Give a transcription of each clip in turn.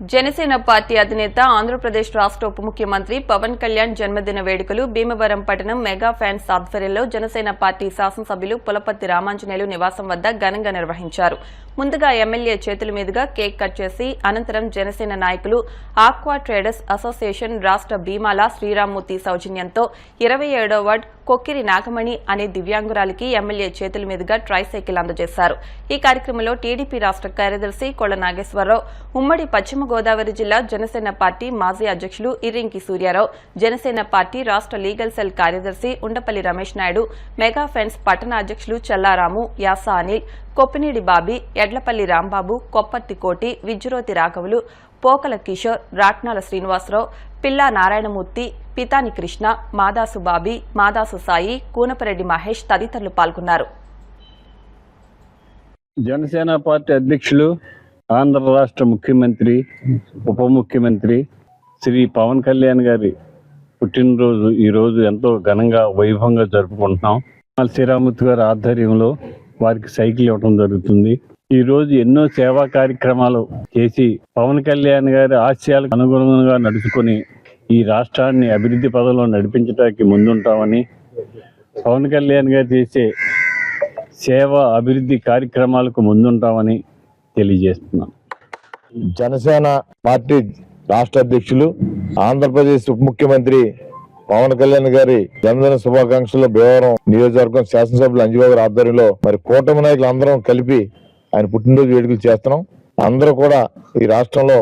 Janasena party అధినేత ఆంధ్రప్రదేశ్ రాష్ట్ర ఉప ముఖ్యమంత్రి పవన్ కళ్యాణ్ జన్మదిన వేడుకలు భీమవరం పట్టణం మెగా ఫ్యాన్స్ ఆధ్వర్యంలో జనసేన పార్టీ శాసనసభ్యులు పులపర్తి రామాంజనేయులు నివాసం వద్ద ఘనంగా నిర్వహించారు. ముందుగా ఎమ్మెల్యే చేతుల మీదుగా కేక్ కట్ చేసి అనంతరం జనసేన నాయకులు ఆక్వా ట్రేడర్స్ అసోసియేషన్ రాష్ట్ర భీమాల శ్రీరామ్మూర్తి సౌజన్యంతో 27వ వార్డు కొక్కిరి నాగమణి అనే దివ్యాంగురాలికి ఎమ్మెల్యే చేతుల మీదుగా ట్రైసైకిల్ అందజేశారు. ఈ కార్యక్రమంలో టీడీపీ రాష్ట్ర కార్యదర్శి కొళ్ల నాగేశ్వరరావు, ఉమ్మడి పశ్చిమ గోదావరి జిల్లా జనసేన పార్టీ మాజీ అధ్యక్షులు ఇర్రింకి సూర్యారావు, జనసేన పార్టీ రాష్ట్ర లీగల్ సెల్ కార్యదర్శి ఉండపల్లి రమేష్ నాయుడు, మెగా ఫ్రెండ్స్ పట్టణ అధ్యక్షులు చల్లారాము, యాసా అనిల్, కొప్పినీడి బాబీ, ఎడ్లపల్లి రాంబాబు, కొప్పర్తి కోటి, విజ్జురోతి రాఘవులు, పోకల కిషోర్, రాట్నాల శ్రీనివాసరావు, పిల్లా నారాయణమూర్తి, పితాని కృష్ణ, మాదాసు బాబీ, మాదాసు సాయి, కూనపరెడ్డి మహేష్ తదితరులు పాల్గొన్నారు. జనసేన పార్టీ అధ్యక్షులు, ఆంధ్ర రాష్ట్ర ముఖ్యమంత్రి, ఉప ముఖ్యమంత్రి శ్రీ పవన్ కళ్యాణ్ గారి పుట్టినరోజు ఈరోజు ఎంతో ఘనంగా వైభవంగా జరుపుకుంటున్నాం. శ్రీరామ్మూర్తి గారి ఆధ్వర్యంలో వారికి సైకిల్ ఇవ్వడం జరుగుతుంది. ఈ రోజు ఎన్నో సేవా కార్యక్రమాలు చేసి పవన్ కళ్యాణ్ గారి ఆశయాలకు అనుగుణంగా నడుచుకొని ఈ రాష్ట్రాన్ని అభివృద్ధి పదంలో నడిపించడానికి ముందుంటామని, పవన్ కళ్యాణ్ గారు చేసే సేవ అభివృద్ధి కార్యక్రమాలకు ముందుంటామని తెలియజేస్తున్నాం. జనసేన పార్టీ రాష్ట్ర అధ్యక్షులు, ఆంధ్రప్రదేశ్ ఉప ముఖ్యమంత్రి పవన్ కళ్యాణ్ గారి జన్మదిన శుభాకాంక్షలు భీమవరం నియోజకవర్గం శాసనసభ్యులు అంజిబాబు గారి ఆధ్వర్యంలో మరి కూటమి నాయకులు అందరం కలిపి ఆయన పుట్టినరోజు వేడుకలు చేస్తున్నాం. అందరూ కూడా ఈ రాష్ట్రంలో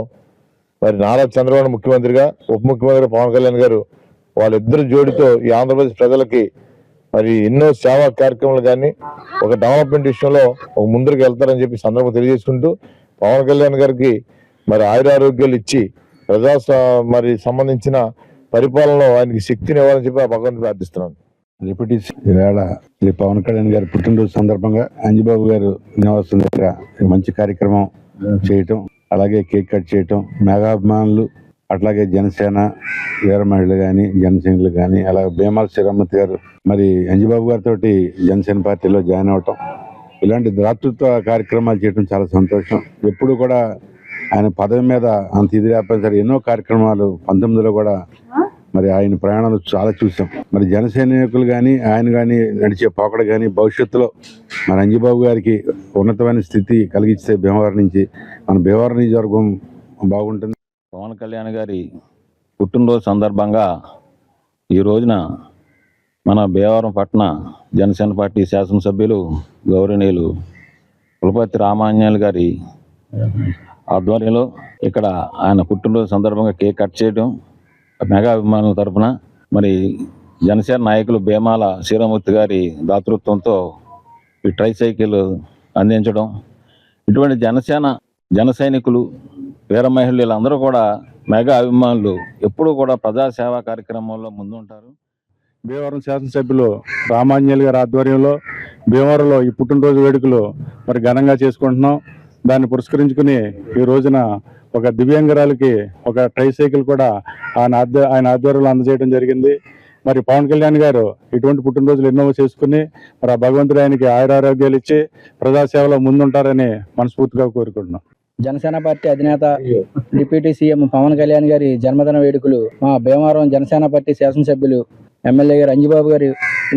మరి నారా చంద్రబాబు ముఖ్యమంత్రిగా, ఉప ముఖ్యమంత్రి పవన్ కళ్యాణ్ గారు వాళ్ళిద్దరు జోడితో ఈ ఆంధ్రప్రదేశ్ ప్రజలకి మరి ఎన్నో సేవా కార్యక్రమాలు కానీ ఒక డెవలప్మెంట్ విషయంలో ఒక ముందుకు వెళ్తారని చెప్పి సందర్భంగా తెలియజేసుకుంటూ పవన్ కళ్యాణ్ గారికి మరి ఆయురారోగ్యాలు ఇచ్చి ప్రజా మరి సంబంధించిన పరిపాలనలో ఆయనకి శక్తిని ఇవ్వాలని చెప్పి ఆ భగవంతుని ప్రార్థిస్తున్నాను. డిప్యూటీ ఈవేళ శ్రీ పవన్ కళ్యాణ్ గారి పుట్టినరోజు సందర్భంగా అంజిబాబు గారు నివాసం దగ్గర మంచి కార్యక్రమం చేయటం, అలాగే కేక్ కట్ చేయటం, మెగాభిమానులు అట్లాగే జనసేన వీర మహిళలు కానీ జనసేనలు కానీ అలాగే భీమాల శ్రీరామ్మూర్తి గారు మరి అంజిబాబు గారితో జనసేన పార్టీలో జాయిన్ అవటం, ఇలాంటి దాతృత్వ కార్యక్రమాలు చేయడం చాలా సంతోషం. ఎప్పుడు కూడా ఆయన పదవి మీద అంత ఇది లేకపోయినా సరే ఎన్నో కార్యక్రమాలు 19లో కూడా మరి ఆయన ప్రయాణాలు చాలా చూసాం. మరి జన సైనికులు కానీ ఆయన కానీ నడిచే పోకడ కానీ భవిష్యత్తులో మన అంజిబాబు గారికి ఉన్నతమైన స్థితి కలిగిస్తే భీమవరం నుంచి మన భీమవరం నియోజకవర్గం బాగుంటుంది. పవన్ కళ్యాణ్ గారి పుట్టినరోజు సందర్భంగా ఈ రోజున మన భీమవరం పట్టణ జనసేన పార్టీ శాసనసభ్యులు గౌరవనీయులు పులపర్తి రామాంజనేయులు గారి ఆధ్వర్యంలో ఇక్కడ ఆయన పుట్టినరోజు సందర్భంగా కేక్ కట్ చేయడం, మెగా అభిమానుల తరఫున మరి జనసేన నాయకులు భీమాల శ్రీరామ్మూర్తి గారి దాతృత్వంతో ఈ ట్రైసైకిల్ అందించడం, ఇటువంటి జన సైనికులు వీర మహిళలు వీళ్ళందరూ కూడా మెగా అభిమానులు ఎప్పుడూ కూడా ప్రజా సేవా కార్యక్రమాల్లో ముందుంటారు. భీమవరం శాసనసభ్యులు రామాంజనేయులు గారి ఆధ్వర్యంలో భీమవరంలో ఈ పుట్టినరోజు వేడుకలు మరి ఘనంగా చేసుకుంటున్నాం. దాన్ని పురస్కరించుకుని ఈ రోజున ఒక దివ్యాంగురాలకి ఒక ట్రైసైకిల్ కూడా ఆయన ఆధ్వర్యంలో అందజేయడం జరిగింది. మరి పవన్ కళ్యాణ్ గారు ఇటువంటి పుట్టినరోజులు ఎన్నో చేసుకుని మరి ఆ భగవంతుడు ఆయనకి ఆయురారోగ్యాలు ఇచ్చి ప్రజాసేవలో ముందుంటారని మనస్ఫూర్తిగా కోరుకుంటున్నాం. జనసేన పార్టీ అధినేత డిప్యూటీ సీఎం పవన్ కళ్యాణ్ గారి జన్మదిన వేడుకలు మా భీమవరం జనసేన పార్టీ శాసనసభ్యులు ఎమ్మెల్యే గారు అంజిబాబు గారి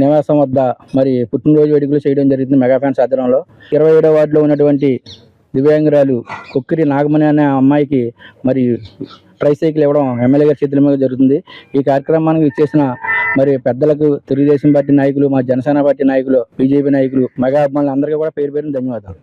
నివాసం వద్ద మరి పుట్టినరోజు వేడుకలు చేయడం జరుగుతుంది. మెగా ఫ్యాన్స్ ఆధ్వర్యంలో 27వ వార్డులో ఉన్నటువంటి దివ్యాంగురాలు కొక్కిరి నాగమణి అనే అమ్మాయికి మరి ట్రైసైకిల్ ఇవ్వడం ఎమ్మెల్యే గారి చేతుల మీద జరుగుతుంది. ఈ కార్యక్రమానికి ఇచ్చేసిన మరి పెద్దలకు, తెలుగుదేశం పార్టీ నాయకులు, మా జనసేన పార్టీ నాయకులు, బీజేపీ నాయకులు, మెగా అభిమానులు అందరికీ కూడా పేరు పేరున ధన్యవాదాలు.